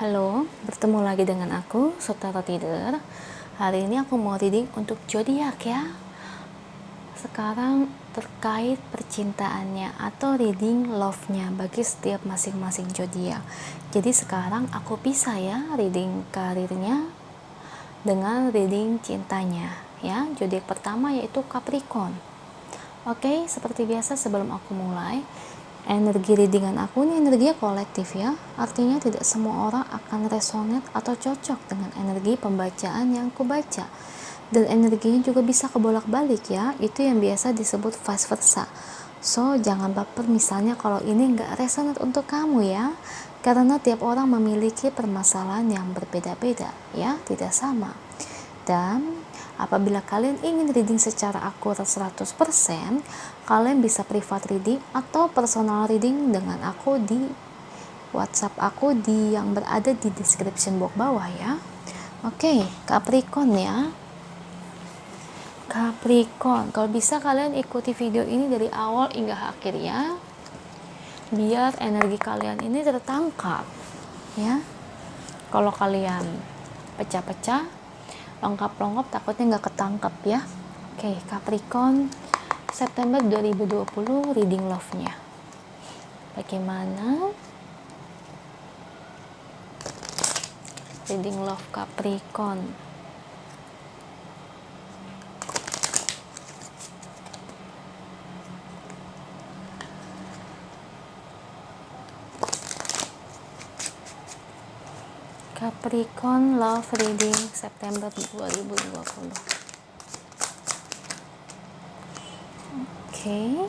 Halo, bertemu lagi dengan aku, Saudara Tidur. Hari ini aku mau reading untuk zodiak ya. Sekarang terkait percintaannya atau reading love-nya bagi setiap masing-masing zodiak. Jadi sekarang aku pisah ya reading karirnya dengan reading cintanya ya. Zodiak pertama yaitu Capricorn. Oke, seperti biasa sebelum aku mulai, energi readingan aku ini energi kolektif ya, artinya tidak semua orang akan resonate atau cocok dengan energi pembacaan yang aku baca, dan energinya juga bisa kebolak-balik ya, itu yang biasa disebut vice versa. So jangan baper misalnya kalau ini nggak resonate untuk kamu ya, karena tiap orang memiliki permasalahan yang berbeda-beda ya, tidak sama. Dan apabila kalian ingin reading secara akurat 100%, kalian bisa private reading atau personal reading dengan aku di WhatsApp aku yang berada di description box bawah ya. Oke, Capricorn ya. Capricorn, kalau bisa kalian ikuti video ini dari awal hingga akhir ya, biar energi kalian ini tertangkap ya. Kalau kalian pecah-pecah, lengkap-lengkap takutnya nggak ketangkep ya. Oke, Capricorn September 2020 reading love-nya bagaimana? Reading love Capricorn. Capricorn love reading September 2020. Oke.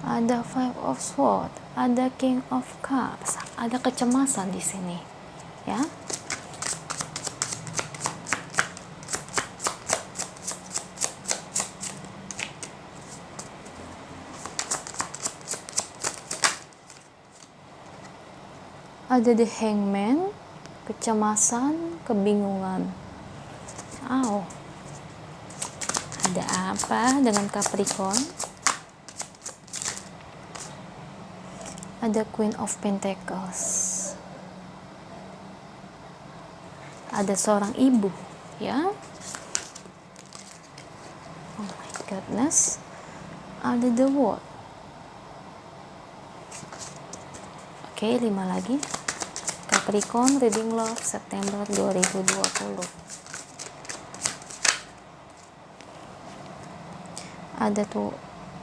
Ada Five of Swords, ada King of Cups, ada kecemasan di sini, ya. Ada The Hangman, kecemasan, kebingungan. Ada apa dengan Capricorn? Ada Queen of Pentacles. Ada seorang ibu, ya. Oh my goodness. Ada The World. Oke, 5 lagi. Capricorn reading love September 2020. Ada tuh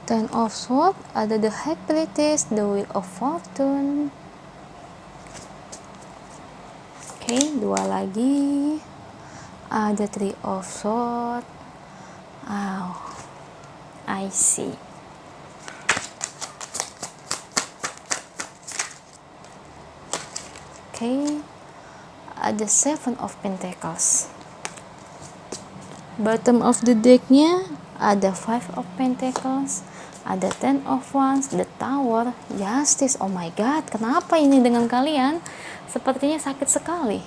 Ten of Swords, ada The High Priestess, The Wheel of Fortune. Oke, 2 lagi. Ada Three of Swords. I see. Oke, ada Seven of Pentacles. Bottom of the decknya ada Five of Pentacles, ada Ten of Wands, The Tower, Justice. Oh my god, kenapa ini dengan kalian? Sepertinya sakit sekali.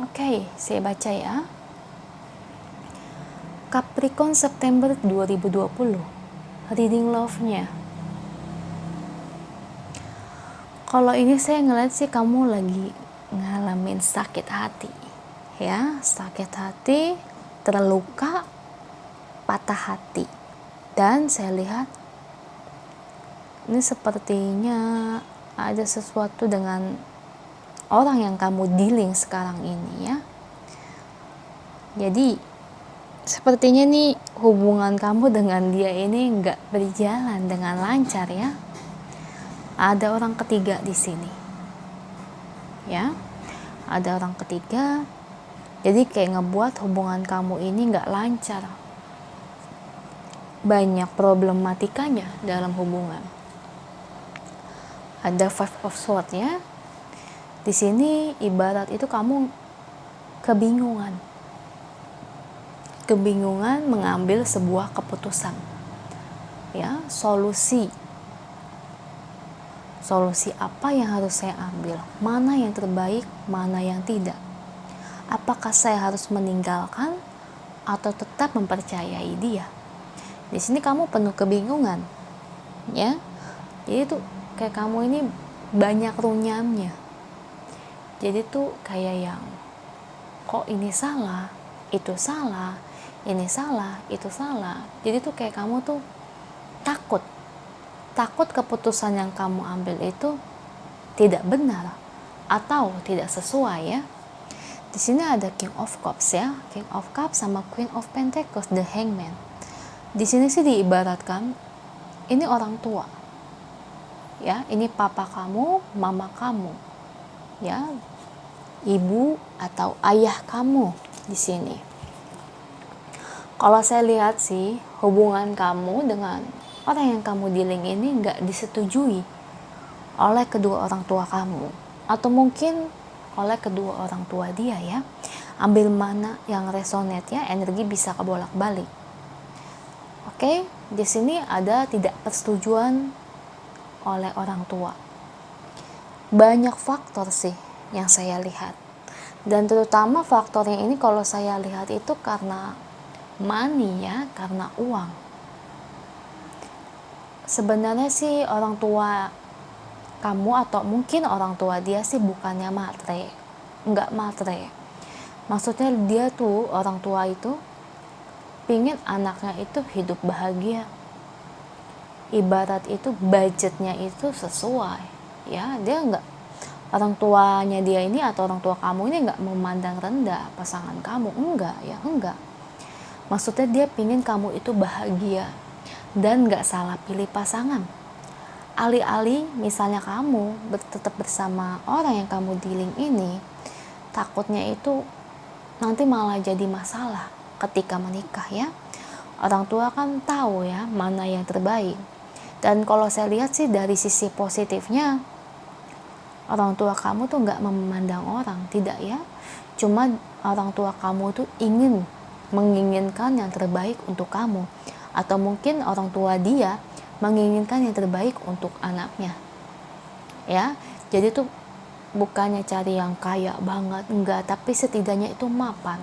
Oke, saya baca ya. Capricorn September 2020 reading love-nya. Kalau ini saya ngeliat sih kamu lagi ngalamin sakit hati ya, sakit hati, terluka, patah hati, dan saya lihat ini sepertinya ada sesuatu dengan orang yang kamu dealing sekarang ini ya. Jadi sepertinya nih hubungan kamu dengan dia ini nggak berjalan dengan lancar ya. Ada orang ketiga di sini ya, ada orang ketiga, jadi kayak ngebuat hubungan kamu ini nggak lancar, banyak problematikanya dalam hubungan. Ada Five of Swords ya, di sini ibarat itu kamu kebingungan mengambil sebuah keputusan ya, solusi apa yang harus saya ambil, mana yang terbaik, mana yang tidak, apakah saya harus meninggalkan atau tetap mempercayai dia. Di sini kamu penuh kebingungan ya, jadi tuh kayak kamu ini banyak runyamnya Jadi tuh kayak yang kok ini salah, itu salah, ini salah, itu salah. Jadi tuh kayak kamu tuh takut keputusan yang kamu ambil itu tidak benar atau tidak sesuai ya. Di sini ada King of Cups ya, King of Cups sama Queen of Pentacles, the Hangman. Di sini sih diibaratkan ini orang tua. Ya, ini papa kamu, mama kamu. Ya, ibu atau ayah kamu di sini. Kalau saya lihat sih hubungan kamu dengan orang yang kamu dealing ini nggak disetujui oleh kedua orang tua kamu, atau mungkin oleh kedua orang tua dia ya. Ambil mana yang resonate ya, energi bisa kebolak-balik. Oke, di sini ada tidak persetujuan oleh orang tua. Banyak faktor sih yang saya lihat. Dan terutama faktornya ini kalau saya lihat itu karena money ya, karena uang. Sebenarnya sih orang tua kamu atau mungkin orang tua dia sih bukannya matre, nggak matre. Maksudnya dia tuh, orang tua itu pingin anaknya itu hidup bahagia. Ibarat itu budgetnya itu sesuai ya, dia nggak, orang tuanya dia ini atau orang tua kamu ini nggak memandang rendah pasangan kamu, enggak ya, enggak. Maksudnya dia pingin kamu itu bahagia dan nggak salah pilih pasangan. Alih-alih misalnya kamu tetap bersama orang yang kamu dealing ini, takutnya itu nanti malah jadi masalah ketika menikah ya. Orang tua kan tahu ya mana yang terbaik. Dan kalau saya lihat sih dari sisi positifnya, orang tua kamu tuh nggak memandang orang, tidak ya. Cuma orang tua kamu tuh menginginkan yang terbaik untuk kamu. Atau mungkin orang tua dia menginginkan yang terbaik untuk anaknya. Ya, jadi tuh bukannya cari yang kaya banget, enggak, tapi setidaknya itu mapan.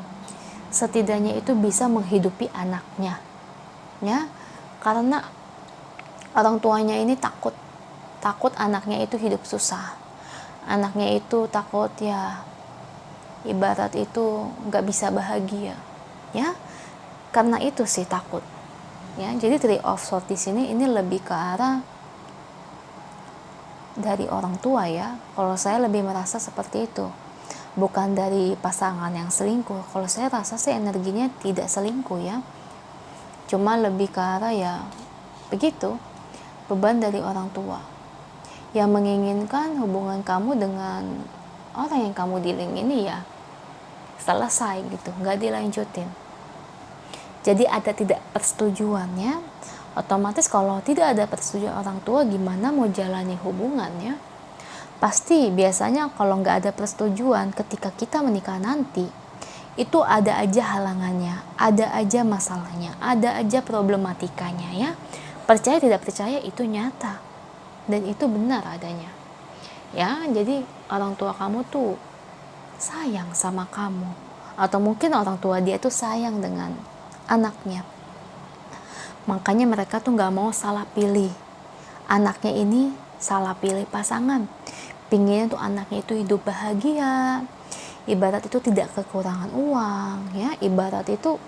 Setidaknya itu bisa menghidupi anaknya. Ya, karena orang tuanya ini takut anaknya itu hidup susah, anaknya itu takut ya, ibarat itu nggak bisa bahagia ya, karena itu sih takut ya. Jadi Three of Swords di sini ini lebih ke arah dari orang tua ya. Kalau saya lebih merasa seperti itu, bukan dari pasangan yang selingkuh. Kalau saya rasa sih energinya tidak selingkuh ya, cuma lebih ke arah ya begitu, beban dari orang tua yang menginginkan hubungan kamu dengan orang yang kamu dealing ini ya selesai gitu, nggak dilanjutin. Jadi ada tidak persetujuannya. Otomatis kalau tidak ada persetujuan orang tua, gimana mau jalani hubungannya? Pasti biasanya kalau nggak ada persetujuan ketika kita menikah nanti, itu ada aja halangannya, ada aja masalahnya, ada aja problematikanya ya. Percaya tidak percaya itu nyata dan itu benar adanya ya. Jadi orang tua kamu tuh sayang sama kamu, atau mungkin orang tua dia tuh sayang dengan anaknya, makanya mereka tuh nggak mau salah pilih anaknya ini, salah pilih pasangan. Pinginnya tuh anaknya itu hidup bahagia, ibarat itu tidak kekurangan uang ya, ibarat itu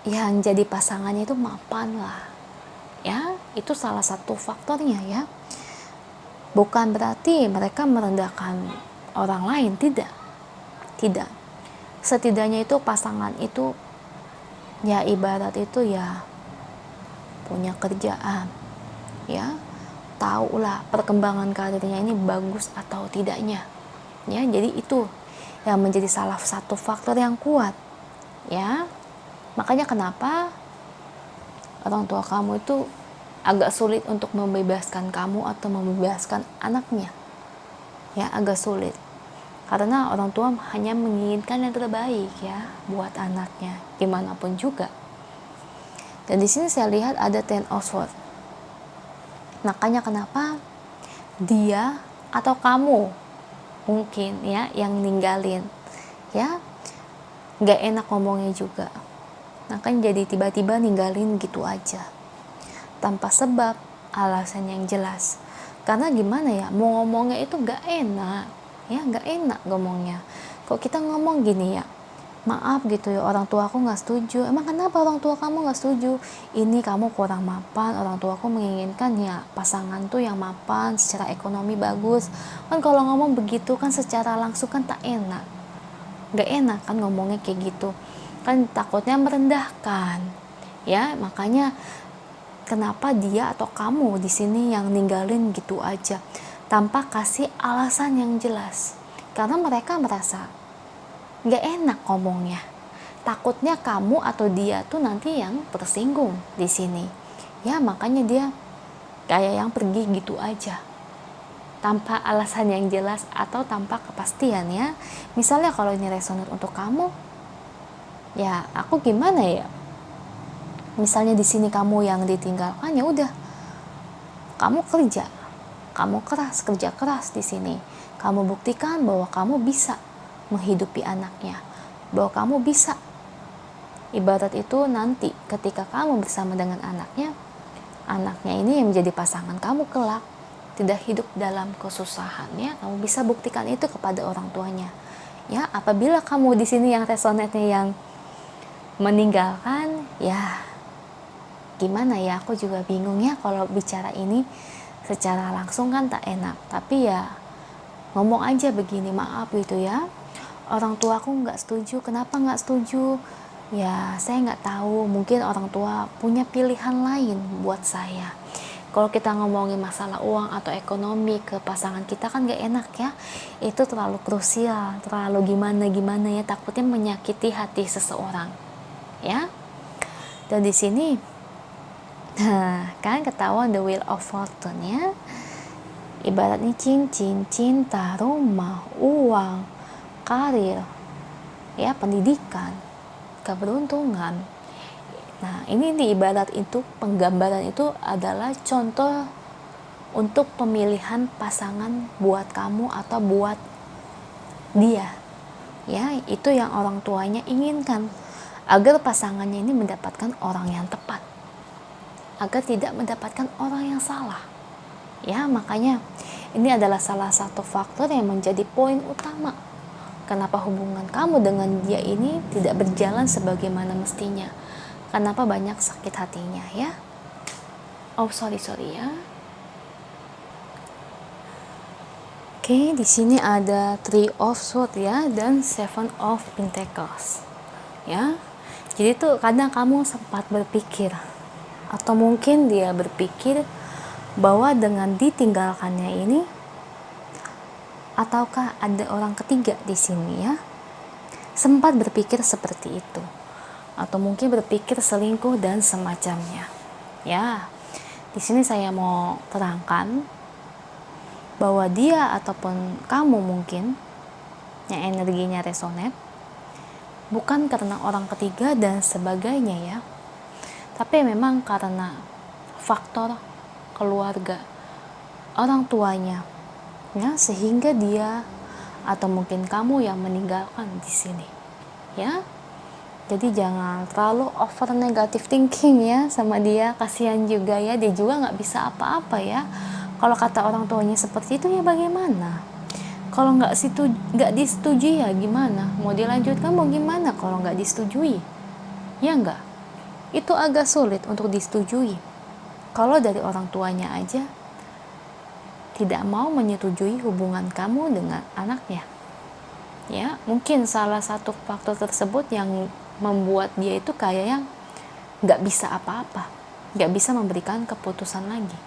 yang jadi pasangannya itu mapan lah ya. Itu salah satu faktornya ya. Bukan berarti mereka merendahkan orang lain, tidak. Setidaknya itu pasangan itu ya ibarat itu ya punya kerjaan ya, tahulah perkembangan karirnya ini bagus atau tidaknya ya. Jadi itu yang menjadi salah satu faktor yang kuat ya. Makanya kenapa orang tua kamu itu agak sulit untuk membebaskan kamu atau membebaskan anaknya ya, agak sulit karena orang tua hanya menginginkan yang terbaik ya buat anaknya gimana pun juga. Dan di sini saya lihat ada Ten of Swords. Makanya kenapa dia atau kamu mungkin ya yang ninggalin ya, nggak enak ngomongnya juga. Nah kan jadi tiba-tiba ninggalin gitu aja tanpa sebab alasan yang jelas. Karena gimana ya, mau ngomongnya itu gak enak ya nggak enak ngomongnya. Kok kita ngomong gini ya, maaf gitu ya, orang tua aku nggak setuju. Emang kenapa orang tua kamu nggak setuju? Ini kamu kurang mapan, orang tua aku menginginkan ya pasangan tuh yang mapan, secara ekonomi bagus. Kan kalau ngomong begitu kan secara langsung kan tak enak, nggak enak kan ngomongnya kayak gitu, kan takutnya merendahkan ya. Makanya kenapa dia atau kamu di sini yang ninggalin gitu aja tanpa kasih alasan yang jelas, karena mereka merasa nggak enak ngomongnya, takutnya kamu atau dia tuh nanti yang tersinggung di sini ya. Makanya dia kayak yang pergi gitu aja tanpa alasan yang jelas atau tanpa kepastian ya. Misalnya kalau ini resonate untuk kamu, ya aku gimana ya, misalnya di sini kamu yang ditinggalkan, ya udah kamu kerja, kamu kerja keras di sini, kamu buktikan bahwa kamu bisa menghidupi anaknya, bahwa kamu bisa, ibarat itu nanti ketika kamu bersama dengan anaknya ini yang menjadi pasangan kamu kelak, tidak hidup dalam kesusahan ya. Kamu bisa buktikan itu kepada orang tuanya ya. Apabila kamu di sini yang resonate-nya yang meninggalkan, ya gimana ya, aku juga bingung ya kalau bicara ini secara langsung kan tak enak, tapi ya ngomong aja begini, maaf gitu ya, orang tua aku nggak setuju. Kenapa nggak setuju? Ya saya nggak tahu, mungkin orang tua punya pilihan lain buat saya. Kalau kita ngomongin masalah uang atau ekonomi ke pasangan kita kan gak enak ya, itu terlalu krusial, terlalu gimana ya, takutnya menyakiti hati seseorang ya. Dan di sini kan ketahuan the wheel of fortune ya, ibaratnya cincin, cinta, rumah, uang, karir ya, pendidikan, keberuntungan. Nah ini di ibarat itu, penggambaran itu adalah contoh untuk pemilihan pasangan buat kamu atau buat dia ya. Itu yang orang tuanya inginkan, agar pasangannya ini mendapatkan orang yang tepat, agar tidak mendapatkan orang yang salah ya. Makanya ini adalah salah satu faktor yang menjadi poin utama kenapa hubungan kamu dengan dia ini tidak berjalan sebagaimana mestinya. Kenapa banyak sakit hatinya ya. Oh sorry ya. Oke, di sini ada Three of Swords ya, dan Seven of Pentacles ya. Jadi tuh kadang kamu sempat berpikir, atau mungkin dia berpikir bahwa dengan ditinggalkannya ini, ataukah ada orang ketiga di sini ya, sempat berpikir seperti itu, atau mungkin berpikir selingkuh dan semacamnya ya. Di sini saya mau terangkan bahwa dia ataupun kamu mungkin yang energinya resonate bukan karena orang ketiga dan sebagainya ya, tapi memang karena faktor keluarga, orang tuanya ya, sehingga dia atau mungkin kamu yang meninggalkan di sini ya. Jadi jangan terlalu over negative thinking ya sama dia, kasihan juga ya, dia juga nggak bisa apa-apa ya. Kalau kata orang tuanya seperti itu ya bagaimana? Kalau nggak disetujui ya gimana? Mau dilanjutkan mau gimana kalau nggak disetujui? Ya nggak? Itu agak sulit untuk disetujui. Kalau dari orang tuanya aja tidak mau menyetujui hubungan kamu dengan anaknya ya, mungkin salah satu faktor tersebut yang membuat dia itu kayak yang nggak bisa apa-apa, nggak bisa memberikan keputusan lagi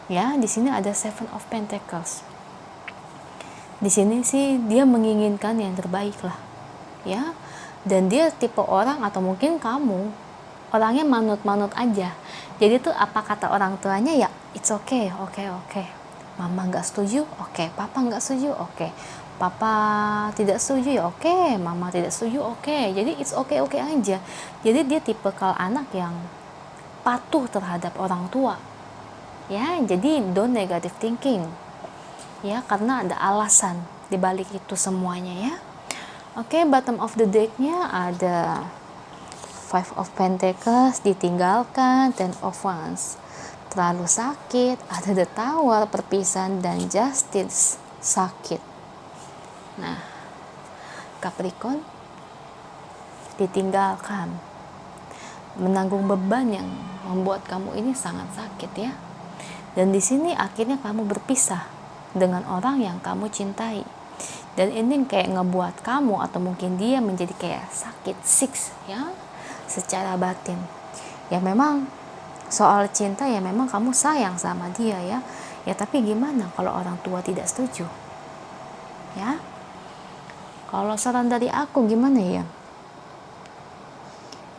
ya. Di sini ada Seven of Pentacles. Di sini sih dia menginginkan yang terbaik lah ya, dan dia tipe orang, atau mungkin kamu orangnya manut-manut aja. Jadi tuh apa kata orang tuanya ya it's okay. Mama nggak setuju, oke. Papa nggak setuju, oke. Papa tidak setuju ya oke, mama tidak setuju oke. Jadi it's okay aja. Jadi dia tipikal anak yang patuh terhadap orang tua ya. Jadi don't negative thinking ya, karena ada alasan dibalik itu semuanya ya. Oke, bottom of the deck-nya ada Five of Pentacles, ditinggalkan, Ten of Wands, terlalu sakit, ada the Tower, perpisahan, dan Justice sakit. Nah, Capricorn ditinggalkan, menanggung beban yang membuat kamu ini sangat sakit ya. Dan di sini akhirnya kamu berpisah dengan orang yang kamu cintai. Dan ini kayak ngebuat kamu atau mungkin dia menjadi kayak sakit, sick ya, secara batin. Ya memang soal cinta ya memang kamu sayang sama dia ya. Ya tapi gimana kalau orang tua tidak setuju? Ya. Kalau saran dari aku gimana ya?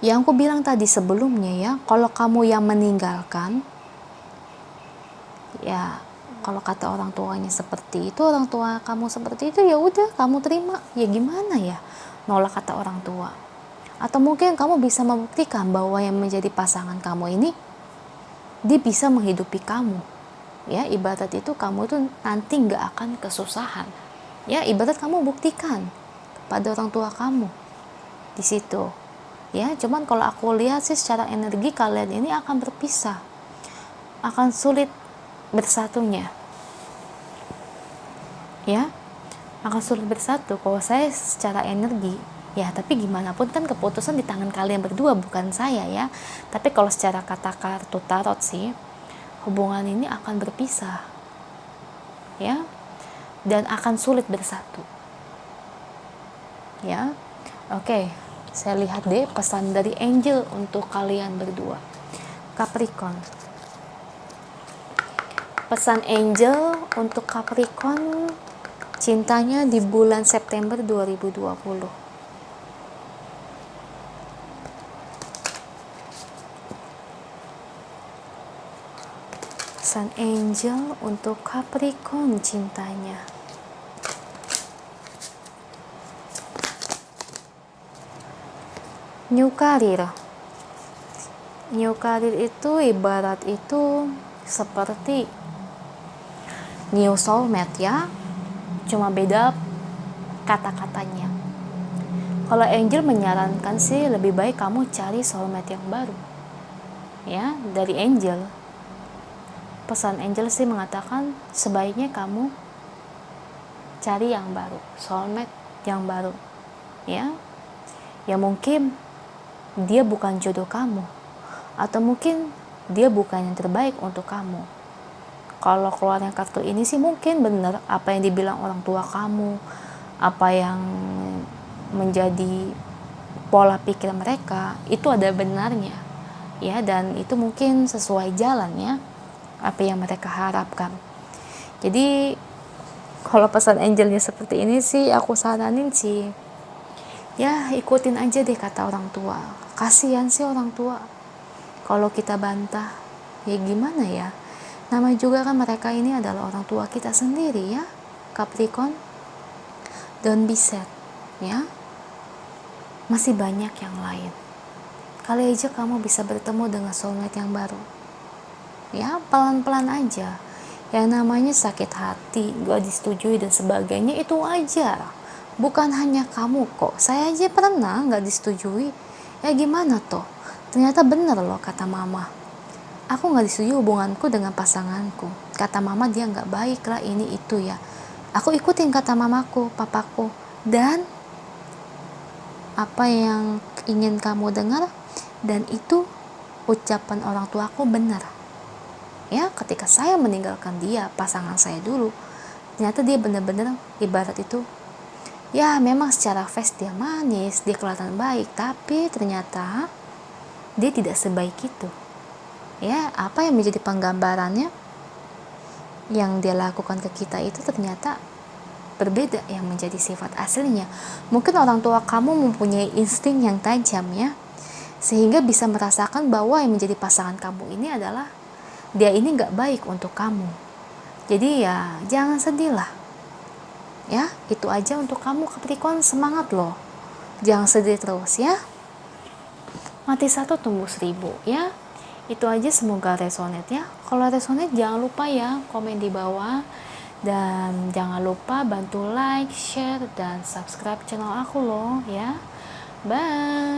Yang aku bilang tadi sebelumnya ya, kalau kamu yang meninggalkan, ya kalau kata orang tuanya seperti itu, orang tua kamu seperti itu, ya udah kamu terima. Ya gimana ya nolak kata orang tua? Atau mungkin kamu bisa membuktikan bahwa yang menjadi pasangan kamu ini dia bisa menghidupi kamu. Ya ibarat itu kamu itu nanti nggak akan kesusahan. Ya ibarat kamu buktikan kepada orang tua kamu di situ. Ya, cuman kalau aku lihat sih secara energi kalian ini akan berpisah, akan sulit bersatunya. Ya, akan sulit bersatu. Kalau saya secara energi, ya tapi gimana pun kan keputusan di tangan kalian berdua, bukan saya ya. Tapi kalau secara kata kartu tarot sih, hubungan ini akan berpisah. Ya, dan akan sulit bersatu. Ya, oke. Saya lihat deh pesan dari angel untuk kalian berdua. Capricorn. Pesan angel untuk Capricorn cintanya di bulan September 2020. Pesan angel untuk Capricorn cintanya. New career. New career itu ibarat itu seperti new soulmate ya, cuma beda kata-katanya. Kalau angel menyarankan sih lebih baik kamu cari soulmate yang baru. Ya, dari angel. Pesan angel sih mengatakan sebaiknya kamu cari yang baru, soulmate yang baru. Ya. Ya mungkin dia bukan jodoh kamu, atau mungkin dia bukan yang terbaik untuk kamu. Kalau keluarnya kartu ini sih mungkin benar apa yang dibilang orang tua kamu, apa yang menjadi pola pikir mereka itu ada benarnya ya, dan itu mungkin sesuai jalannya apa yang mereka harapkan. Jadi kalau pesan angelnya seperti ini sih aku saranin sih ya ikutin aja deh kata orang tua. Kasihan sih orang tua kalau kita bantah, ya gimana ya, namanya juga kan mereka ini adalah orang tua kita sendiri ya. Capricorn, don't be sad ya, masih banyak yang lain. Kali aja kamu bisa bertemu dengan soulmate yang baru ya, pelan-pelan aja. Yang namanya sakit hati, gak disetujui dan sebagainya itu wajar. Bukan hanya kamu kok, saya aja pernah gak disetujui. Ya gimana toh, ternyata bener loh kata mama, aku gak disetujui hubunganku dengan pasanganku. Kata mama dia gak baik lah ini itu ya. Aku ikutin kata mamaku, papaku. Dan apa yang ingin kamu dengar, dan itu ucapan orang tuaku benar. Ya ketika saya meninggalkan dia, pasangan saya dulu, ternyata dia benar-benar ibarat itu ya memang secara face dia manis, dia kelihatan baik, tapi ternyata dia tidak sebaik itu. Ya, apa yang menjadi penggambarannya yang dia lakukan ke kita itu ternyata berbeda yang menjadi sifat aslinya. Mungkin orang tua kamu mempunyai insting yang tajam ya, sehingga bisa merasakan bahwa yang menjadi pasangan kamu ini adalah dia ini gak baik untuk kamu. Jadi ya jangan sedih lah. Ya, itu aja untuk kamu Capricorn, semangat loh. Jangan sedih terus ya. Mati satu tumbuh 1000 ya. Itu aja, semoga resonate ya. Kalau resonate jangan lupa ya komen di bawah. Dan jangan lupa bantu like, share, dan subscribe channel aku loh ya. Bye.